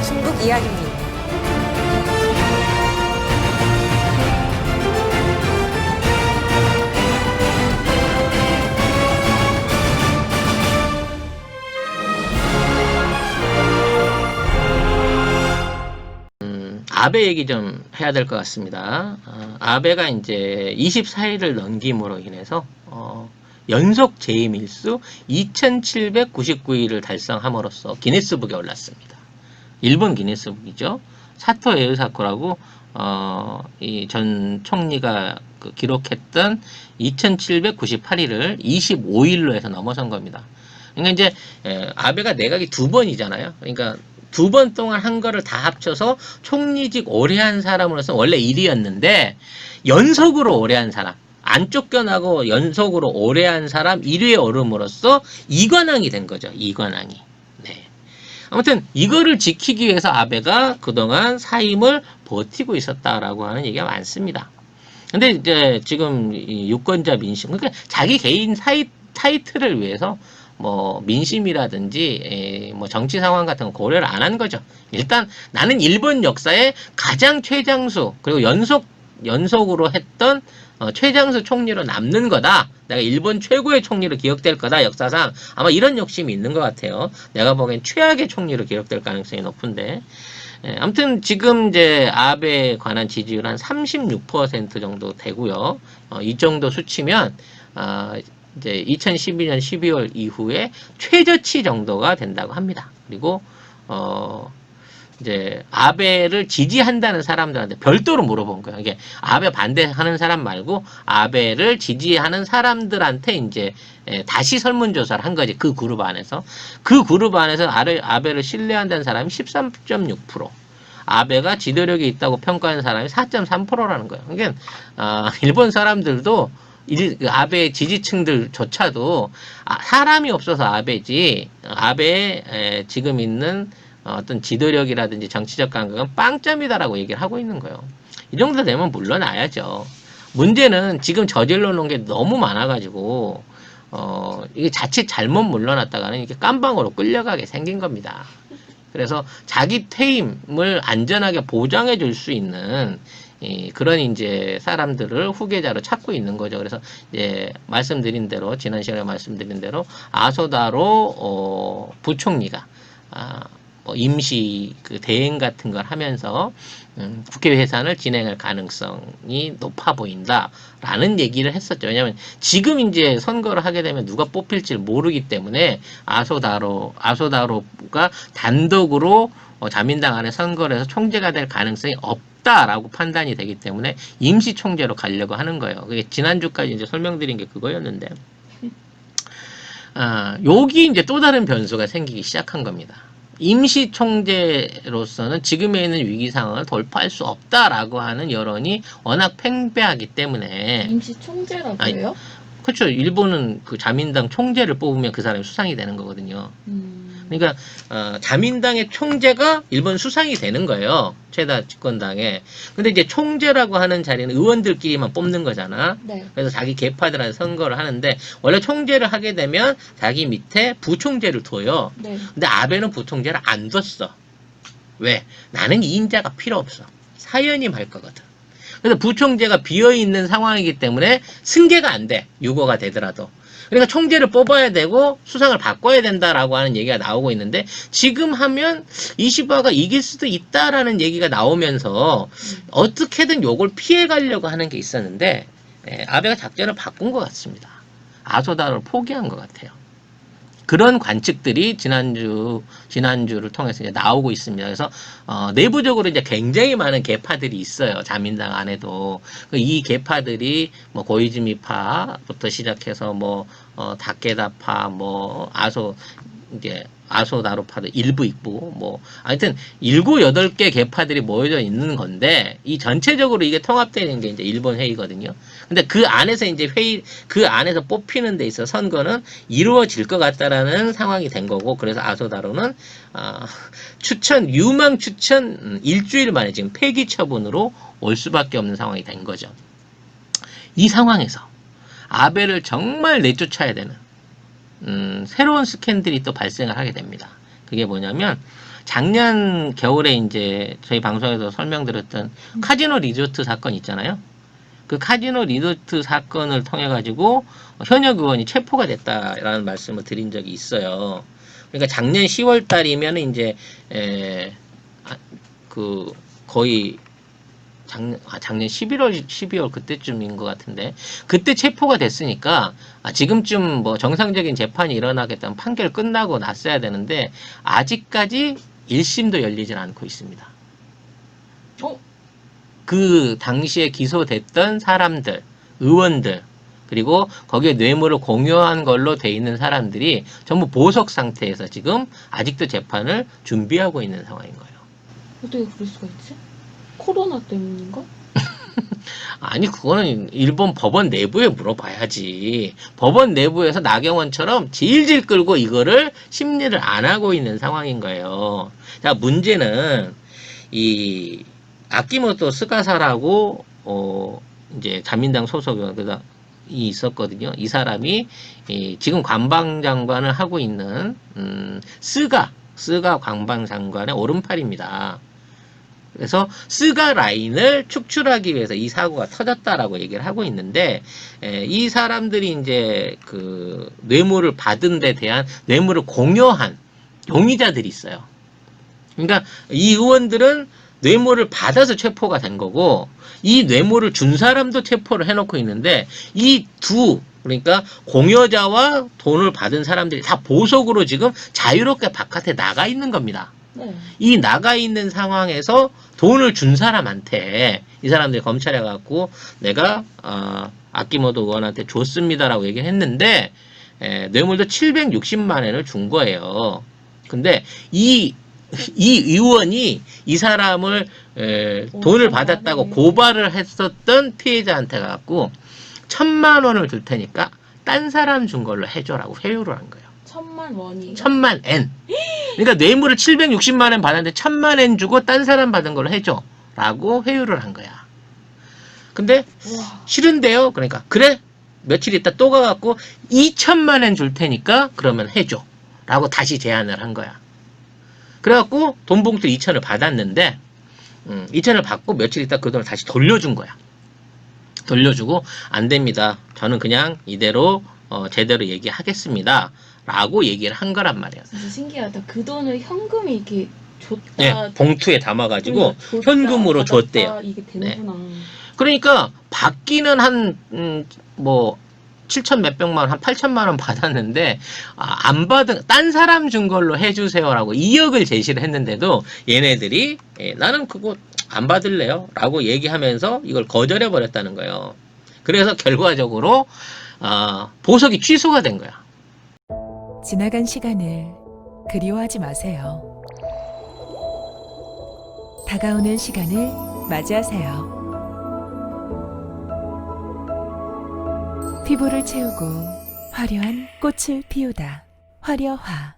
중국 이야기입니다. 아베 얘기 좀 해야 될 것 같습니다. 아베가 이제 24일을 넘김으로 인해서 연속 재임 일수 2,799일을 달성함으로써 기네스북에 올랐습니다. 일본 기네스북이죠. 사토 에우사코라고 이 전 총리가 기록했던 2,798일을 25일로 해서 넘어선 겁니다. 그러니까 이제 아베가 내각이 2번이잖아요. 그러니까 2번 동안 한 거를 다 합쳐서 총리직 오래 한 사람으로서 원래 1위였는데 연속으로 오래 한 사람, 안 쫓겨나고 연속으로 오래 한 사람 1위에 오름으로써 이관왕이 된 거죠. 이관왕이. 네. 아무튼 이거를 지키기 위해서 아베가 그동안 사임을 버티고 있었다라고 하는 얘기가 많습니다. 근데 이제 지금 이 유권자 민심, 그러니까 자기 개인 타이틀을 위해서 뭐 민심이라든지 뭐 정치 상황 같은 거 고려를 안 한 거죠. 일단 나는 일본 역사에 가장 최장수 그리고 연속으로 했던 최장수 총리로 남는 거다. 내가 일본 최고의 총리로 기억될 거다. 역사상 아마 이런 욕심이 있는 것 같아요. 내가 보기엔 최악의 총리로 기억될 가능성이 높은데. 아무튼 지금 이제 아베에 관한 지지율 한 36% 정도 되고요. 이 정도 수치면 이제 2012년 12월 이후에 최저치 정도가 된다고 합니다. 그리고 이제 아베를 지지한다는 사람들한테 별도로 물어본 거예요. 이게 아베 반대하는 사람 말고 아베를 지지하는 사람들한테 이제 다시 설문조사를 한 거지. 그 그룹 안에서. 그 그룹 안에서 아베를 신뢰한다는 사람이 13.6%. 아베가 지도력이 있다고 평가하는 사람이 4.3%라는 거예요. 그러니까 일본 사람들도 아베 지지층들조차도 사람이 없어서 아베지 아베에 지금 있는 어떤 지도력이라든지 정치적 감각은 빵점이다라고 얘기를 하고 있는 거예요. 이 정도 되면 물러나야죠. 문제는 지금 저질러 놓은 게 너무 많아가지고 이게 자칫 잘못 물러났다가는 이게 깜방으로 끌려가게 생긴 겁니다. 그래서 자기 퇴임을 안전하게 보장해 줄 수 있는 그런 이제 사람들을 후계자로 찾고 있는 거죠. 그래서 이제 말씀드린 대로 지난 시간에 말씀드린 대로 아소다로 부총리가 뭐 임시 그 대행 같은 걸 하면서 국회 해산을 진행할 가능성이 높아 보인다라는 얘기를 했었죠. 왜냐하면 지금 이제 선거를 하게 되면 누가 뽑힐지 모르기 때문에 아소다로가 단독으로 자민당 안에 선거를 해서 총재가 될 가능성이 없다라고 판단이 되기 때문에 임시 총재로 가려고 하는 거예요. 그게 지난주까지 이제 설명드린 게 그거였는데, 여기 이제 또 다른 변수가 생기기 시작한 겁니다. 임시 총재로서는 지금에 있는 위기 상황을 돌파할 수 없다라고 하는 여론이 워낙 팽배하기 때문에. 임시 총재라고요? 그렇죠. 일본은 그 자민당 총재를 뽑으면 그 사람이 수상이 되는 거거든요. 그러니까 자민당의 총재가 일본 수상이 되는 거예요. 최다 집권당에. 근데 이제 총재라고 하는 자리는 의원들끼리만 뽑는 거잖아. 네. 그래서 자기 계파들한테 선거를 하는데 원래 총재를 하게 되면 자기 밑에 부총재를 둬요. 네. 근데 아베는 부총재를 안 뒀어. 왜? 나는 2인자가 필요 없어. 사연임 할 거거든. 그래서 부총재가 비어있는 상황이기 때문에 승계가 안 돼. 유고가 되더라도. 그러니까 총재를 뽑아야 되고 수상을 바꿔야 된다라고 하는 얘기가 나오고 있는데 지금 하면 이시바가 이길 수도 있다라는 얘기가 나오면서 어떻게든 요걸 피해 가려고 하는 게 있었는데 아베가 작전을 바꾼 것 같습니다. 아소다를 포기한 것 같아요. 그런 관측들이 지난주를 통해서 이제 나오고 있습니다. 그래서 내부적으로 이제 굉장히 많은 계파들이 있어요. 자민당 안에도 이 계파들이 뭐 고이즈미파부터 시작해서 뭐 다케다파, 뭐 아소다로파도 일부 있고, 뭐, 하여튼, 7, 8개 계파들이 모여져 있는 건데, 이 전체적으로 이게 통합되는 게 이제 일본 회의거든요. 근데 그 안에서 이제 그 안에서 뽑히는 데 있어 선거는 이루어질 것 같다라는 상황이 된 거고, 그래서 아소다로는, 유망 추천 일주일 만에 지금 폐기 처분으로 올 수밖에 없는 상황이 된 거죠. 이 상황에서 아베를 정말 내쫓아야 되는, 새로운 스캔들이 또 발생을 하게 됩니다. 그게 뭐냐면 작년 겨울에 이제 저희 방송에서 설명드렸던 카지노 리조트 사건 있잖아요. 그 카지노 리조트 사건을 통해 가지고 현역 의원이 체포가 됐다라는 말씀을 드린 적이 있어요. 그러니까 작년 10월 달이면 이제 그 거의 작년 12월 그때쯤인 것 같은데 그때 체포가 됐으니까 지금쯤 뭐 정상적인 재판이 일어나겠다면 판결 끝나고 났어야 되는데 아직까지 1심도 열리질 않고 있습니다. 그 당시에 기소됐던 사람들, 의원들, 그리고 거기에 뇌물을 공유한 걸로 돼 있는 사람들이 전부 보석 상태에서 지금 아직도 재판을 준비하고 있는 상황인 거예요. 어떻게 그럴 수가 있지? 코로나 때문인가? 아니 그거는 일본 법원 내부에 물어봐야지. 법원 내부에서 나경원처럼 질질 끌고 이거를 심리를 안 하고 있는 상황인 거예요. 자, 문제는 이 아키모토 스가사라고 이제 자민당 소속 의원이 있었거든요. 이 사람이 지금 관방장관을 하고 있는 스가 관방장관의 오른팔입니다. 그래서 스가 라인을 축출하기 위해서 이 사고가 터졌다라고 얘기를 하고 있는데 이 사람들이 이제 그 뇌물을 받은 데 대한 뇌물을 공여한 용의자들이 있어요. 그러니까 이 의원들은 뇌물을 받아서 체포가 된 거고 이 뇌물을 준 사람도 체포를 해놓고 있는데 이 그러니까 공여자와 돈을 받은 사람들이 다 보석으로 지금 자유롭게 바깥에 나가 있는 겁니다. 네. 이 나가 있는 상황에서 돈을 준 사람한테 이 사람들이 검찰에 가고 내가 아키모토 의원한테 줬습니다라고 얘기를 했는데 뇌물도 760만 엔을 준 거예요. 근데 이 의원이 이 사람을 돈을 받았다고 고발을 했었던 피해자한테 갖고 1,000만 원을 줄 테니까 딴 사람 준 걸로 해줘라고 회유를 한 거예요. 1,000만 원이 1,000만 엔. 그러니까 뇌물을 760만 엔 받았는데 1,000만 엔 주고 딴 사람 받은 걸로 해줘 라고 회유를 한 거야. 근데 우와. 싫은데요. 그러니까 그래 며칠 있다 또 가갖고 2,000만 엔 줄 테니까 그러면 해줘 라고 다시 제안을 한 거야. 그래갖고 돈 봉투 2,000을 받았는데 2,000을 받고 며칠 있다 그 돈을 다시 돌려준 거야. 돌려주고 안 됩니다. 저는 그냥 이대로 제대로 얘기하겠습니다. 라고 얘기를 한 거란 말이야. 진짜 신기하다. 그 돈을 현금이 이렇게 줬다. 네, 봉투에 담아가지고 줬다, 현금으로 받았다, 줬대요. 이게 되는구나. 그러니까 받기는 한 7천 몇백만 원, 한 8천만 원 받았는데 안 받은 딴 사람 준 걸로 해주세요라고 2억을 제시를 했는데도 얘네들이 나는 그거 안 받을래요 라고 얘기하면서 이걸 거절해 버렸다는 거예요. 그래서 결과적으로 보석이 취소가 된 거야. 지나간 시간을 그리워하지 마세요. 다가오는 시간을 맞이하세요. 피부를 채우고 화려한 꽃을 피우다. 화려화.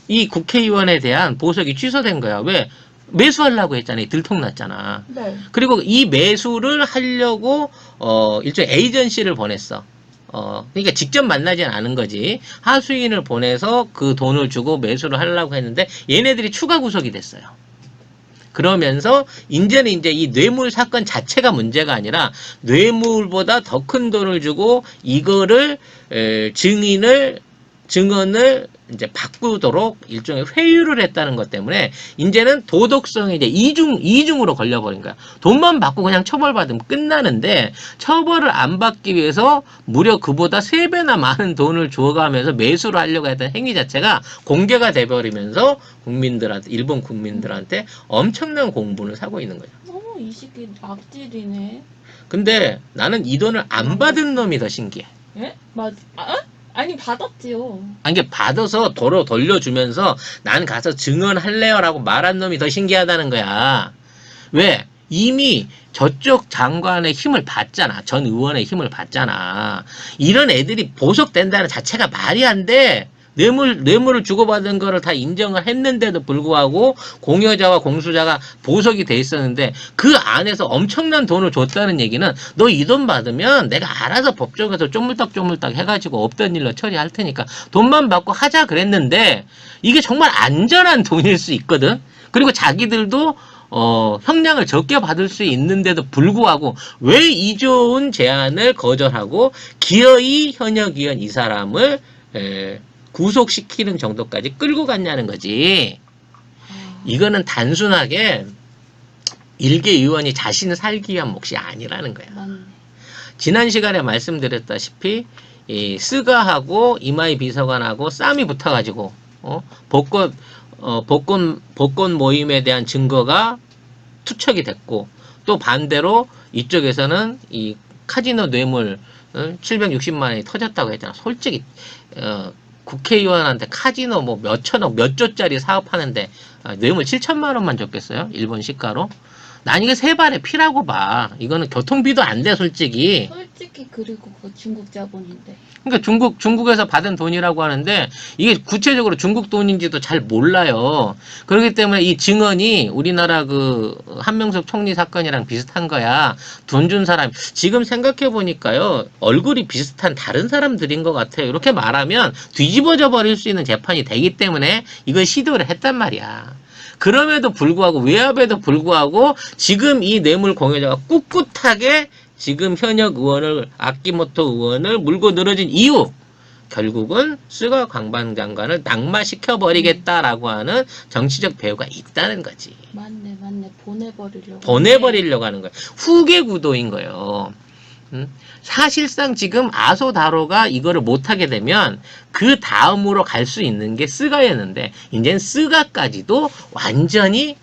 이 국회의원에 대한 보석이 취소된 거야. 왜? 매수하려고 했잖아요. 들통났잖아. 네. 그리고 이 매수를 하려고 일종의 에이전시를 보냈어. 그러니까 직접 만나진 않은 거지. 하수인을 보내서 그 돈을 주고 매수를 하려고 했는데 얘네들이 추가 구속이 됐어요. 그러면서 이제는 이제 이 뇌물 사건 자체가 문제가 아니라 뇌물보다 더 큰 돈을 주고 이거를 증언을 이제 바꾸도록 일종의 회유를 했다는 것 때문에 이제는 도덕성이 이제 이중으로 걸려버린 거야. 돈만 받고 그냥 처벌받으면 끝나는데 처벌을 안 받기 위해서 무려 그보다 3배나 많은 돈을 주어가면서 매수를 하려고 했던 행위 자체가 공개가 돼버리면서 일본 국민들한테 엄청난 공분을 사고 있는 거죠. 이 시기 악질이네. 근데 나는 이 돈을 안 받은 놈이 더 신기해. 예? 아니 받았지요. 아니, 이게 받아서 도로 돌려주면서 난 가서 증언할래요라고 말한 놈이 더 신기하다는 거야. 왜? 이미 저쪽 장관의 힘을 받잖아. 전 의원의 힘을 받잖아. 이런 애들이 보석된다는 자체가 말이 안 돼. 뇌물을 주고받은 거를 다 인정을 했는데도 불구하고 공여자와 공수자가 보석이 돼 있었는데 그 안에서 엄청난 돈을 줬다는 얘기는 너 이 돈 받으면 내가 알아서 법정에서 쪼물딱쪼물딱 해가지고 없던 일로 처리할 테니까 돈만 받고 하자 그랬는데 이게 정말 안전한 돈일 수 있거든. 그리고 자기들도 형량을 적게 받을 수 있는데도 불구하고 왜 이 좋은 제안을 거절하고 기어이 현역위원 이 사람을 구속시키는 정도까지 끌고 갔냐는 거지. 이거는 단순하게 일개 의원이 자신을 살기 위한 몫이 아니라는 거야. 맞네. 지난 시간에 말씀드렸다시피 이 스가하고 이마희 비서관하고 싸움이 붙어가지고 복권 모임에 대한 증거가 투척이 됐고 또 반대로 이쪽에서는 이 카지노 뇌물 760만 원이 터졌다고 했잖아. 솔직히 국회의원한테 카지노 뭐 몇 천억 몇 조짜리 사업하는데 뇌물 7천만 원만 줬겠어요? 일본 시가로? 난 이게 세 발의 피라고 봐. 이거는 교통비도 안 돼, 솔직히. 솔직히 그리고 그거 중국 자본인데. 그러니까 중국에서 받은 돈이라고 하는데 이게 구체적으로 중국 돈인지도 잘 몰라요. 그렇기 때문에 이 증언이 우리나라 그 한명숙 총리 사건이랑 비슷한 거야. 돈 준 사람. 지금 생각해 보니까요. 얼굴이 비슷한 다른 사람들인 것 같아요. 이렇게 말하면 뒤집어져 버릴 수 있는 재판이 되기 때문에 이걸 시도를 했단 말이야. 그럼에도 불구하고 외압에도 불구하고 지금 이 뇌물 공여자가 꿋꿋하게 지금 현역 의원을 아키모토 의원을 물고 늘어진 이유 결국은 스가 관방장관을 낙마시켜 버리겠다라고 하는 정치적 배후가 있다는 거지. 맞네. 보내버리려고. 보내버리려고 하는 거야. 후계 구도인 거예요. 사실상 지금 아소다로가 이거를 못하게 되면 그 다음으로 갈 수 있는 게 스가였는데 이제는 스가까지도 완전히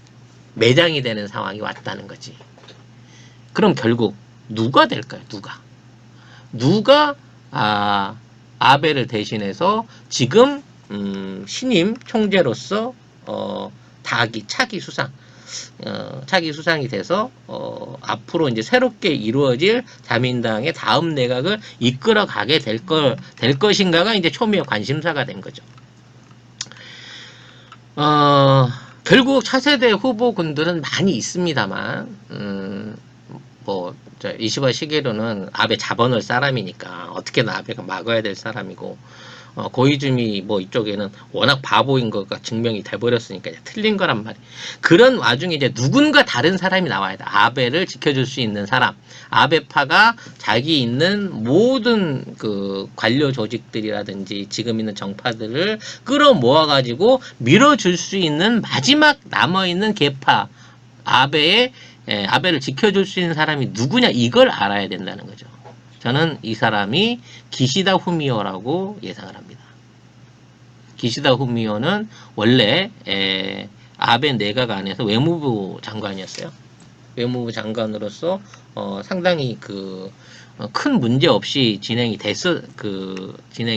매장이 되는 상황이 왔다는 거지. 그럼 결국 누가 될까요? 누가 아베를 대신해서 지금 신임 총재로서 차기 수상이 돼서 앞으로 이제 새롭게 이루어질 자민당의 다음 내각을 이끌어 가게 될 것인가가 이제 초미의 관심사가 된 거죠. 결국 차세대 후보군들은 많이 있습니다만 이시바 시게루는 아베 잡아놓을 사람이니까 어떻게든 아베가 막아야 될 사람이고 고이즈미 이쪽에는 워낙 바보인 거가 증명이 돼버렸으니까 틀린 거란 말이에요. 그런 와중에 이제 누군가 다른 사람이 나와야 돼. 아베를 지켜줄 수 있는 사람. 아베파가 자기 있는 모든 그 관료 조직들이라든지 지금 있는 정파들을 끌어모아가지고 밀어줄 수 있는 마지막 남아있는 계파. 아베를 지켜줄 수 있는 사람이 누구냐 이걸 알아야 된다는 거죠. 저는 이 사람이 기시다 후미오라고 예상을 합니다. 기시다 후미오는 원래 아베 내각 안에서 외무부 장관이었어요. 외무부 장관으로서 상당히 큰 문제 없이 진행이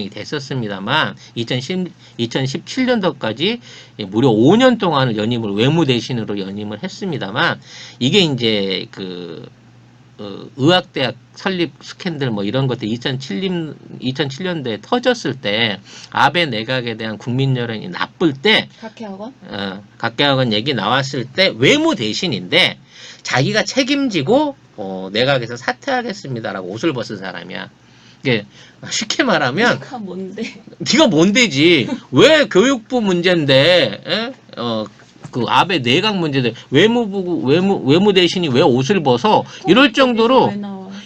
됐었습니다만 2017년도까지 무려 5년 동안을 외무 대신으로 연임을 했습니다만 이게 이제 의학대학 설립 스캔들 이런 것들 2007년도에 터졌을 때 아베 내각에 대한 국민 여론이 나쁠 때 각계학원 얘기 나왔을 때 외무 대신인데 자기가 책임지고 내각에서 사퇴하겠습니다라고 옷을 벗은 사람이야. 이게 쉽게 말하면 네가 뭔데지 왜 교육부 문제인데 그 아베 내각 문제들 외무 대신이 왜 옷을 벗어 이럴 정도로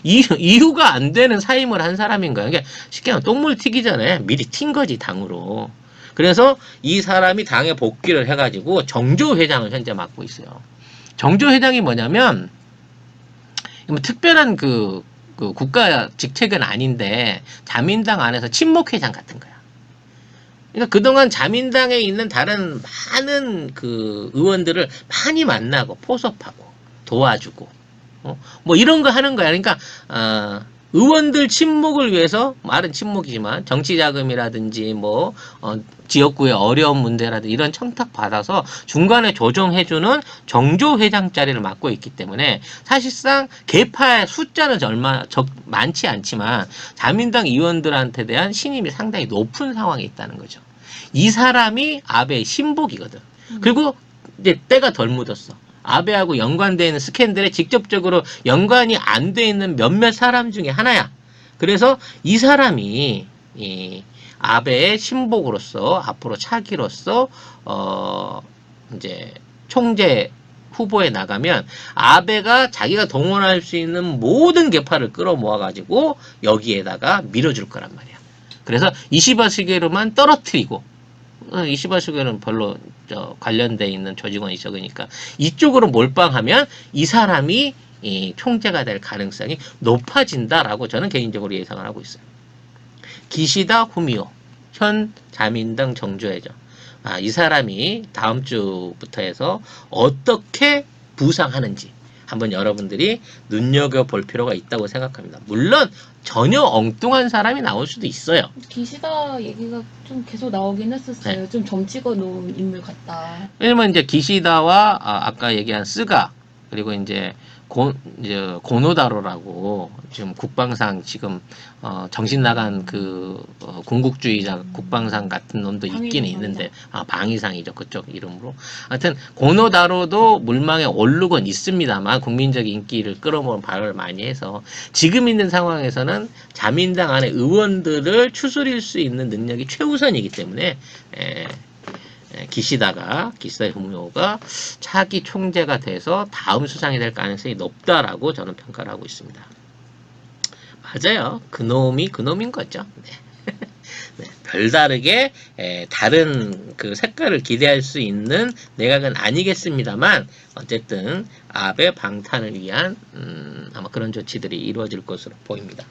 이유가 안 되는 사임을 한 사람인 거야. 그러니까 쉽게 말하면 똥물 튀기 전에 미리 튄 거지 당으로. 그래서 이 사람이 당에 복귀를 해가지고 정조 회장을 현재 맡고 있어요. 정조 회장이 뭐냐면 특별한 그 국가 직책은 아닌데 자민당 안에서 친목회장 같은 거야. 그러니까 그동안 자민당에 있는 다른 많은 그 의원들을 많이 만나고 포섭하고 도와주고 이런 거 하는 거야. 그러니까 의원들 친목을 위해서 말은 친목이지만 정치 자금이라든지 지역구의 어려운 문제라든지 이런 청탁 받아서 중간에 조정해주는 정조 회장 자리를 맡고 있기 때문에 사실상 계파의 숫자는 많지 않지만 자민당 의원들한테 대한 신임이 상당히 높은 상황에 있다는 거죠. 이 사람이 아베의 신복이거든. 그리고 이제 때가 덜 묻었어. 아베하고 연관되어 있는 스캔들에 직접적으로 연관이 안 돼 있는 몇몇 사람 중에 하나야. 그래서 이 사람이 이 아베의 신복으로서 앞으로 차기로서 이제 총재 후보에 나가면 아베가 자기가 동원할 수 있는 모든 계파를 끌어모아 가지고 여기에다가 밀어줄 거란 말이야. 그래서 이시바 시게루만 떨어뜨리고 이시바 시게루는 별로 관련돼 있는 조직원이 적으니까 이쪽으로 몰빵하면 이 사람이 이 총재가 될 가능성이 높아진다라고 저는 개인적으로 예상을 하고 있어요. 기시다 후미오 현 자민당 정조회장. 이 사람이 다음 주부터 해서 어떻게 부상하는지 한번 여러분들이 눈여겨볼 필요가 있다고 생각합니다. 물론 전혀 엉뚱한 사람이 나올 수도 있어요. 기시다 얘기가 좀 계속 나오긴 했었어요. 네. 좀 점찍어 놓은 인물 같다. 왜냐면 이제 기시다와 아까 얘기한 스가 그리고 이제 고노다로라고 지금 국방상 지금 정신 나간 그 군국주의자 국방상 같은 놈도 있긴 있는데 방위상이죠 그쪽 이름으로. 하여튼 고노다로도 물망에 오르곤 있습니다만 국민적 인기를 끌어모은 발언을 많이 해서 지금 있는 상황에서는 자민당 안에 의원들을 추스릴 수 있는 능력이 최우선이기 때문에 기시다 후미오가 차기 총재가 돼서 다음 수상이 될 가능성이 높다라고 저는 평가를 하고 있습니다. 맞아요. 그놈이 그놈인 거죠. 네. 네, 별다르게 다른 그 색깔을 기대할 수 있는 내각은 아니겠습니다만 어쨌든 아베 방탄을 위한 아마 그런 조치들이 이루어질 것으로 보입니다.